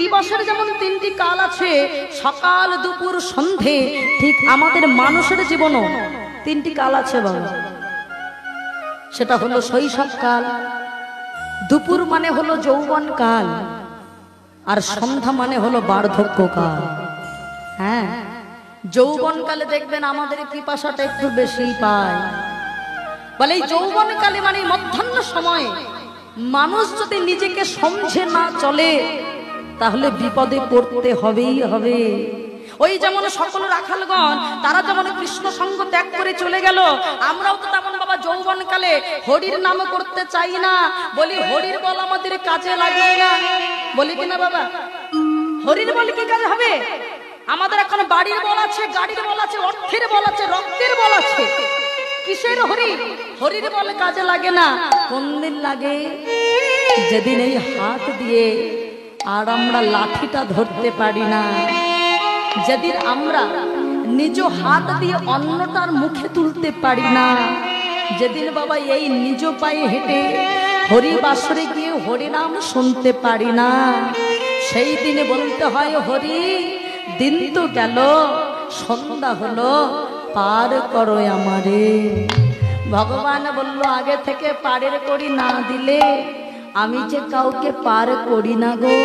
দিবসের যেমন তিনটি কাল আছে, সকাল দুপুর সন্ধে, ঠিক আমাদের মানুষের জীবনও তিনটি কাল আছে বাবা। সেটা হলো শৈশবকাল, দুপুর মানে হলো যৌবনকাল, আর সন্ধ্যা মানে হলো বার্ধক্যকাল। হ্যাঁ, যৌবনকালে দেখবেন আমাদের পিপাসাটা একটু বেশি পায়। বলে এই যৌবনকালে মানে মধ্যাহ্ন সময়ে মানুষ যদি নিজেকে সমঝে না চলে তাহলে বিপদে পড়তে হবেই হবে। ওই যেমন সকল রাখালগণ তারা যেমন কৃষ্ণ সঙ্গ ত্যাগ করে চলে গেল, আমরাও তো তেমন বাবা যৌবনকালে হরির নাম করতে চাই না। বলি হরির বল আমাদের কাজে লাগে না, বলি কিনা বাবা? হরির বল কি কাজ হবে? আমাদের এখন বাড়ির বল আছে, গাড়ির বল আছে, অর্থের বল আছে, রক্তের বল আছে, কিসের হরি? হরির বল কাজে লাগে না। কোন দিন লাগে? যেদিন এই হাত দিয়ে আর আমরা লাঠিটা ধরতে পারি না, যেদিন আমরা নিজ হাত দিয়ে অন্যটার মুখে তুলতে পারি না, যেদিন বাবা এই নিজ পায়ে হেঁটে হরি বাসরে গিয়ে হরি নাম শুনতে পারি না, সেই দিনে বলতে হয় হরি দিন তো গেল, সন্ধ্যা হলো, পার করো আমারে। ভগবান বলল আগে থেকে পারের করি না দিলে আমি যে কাউকে পার করি না গো।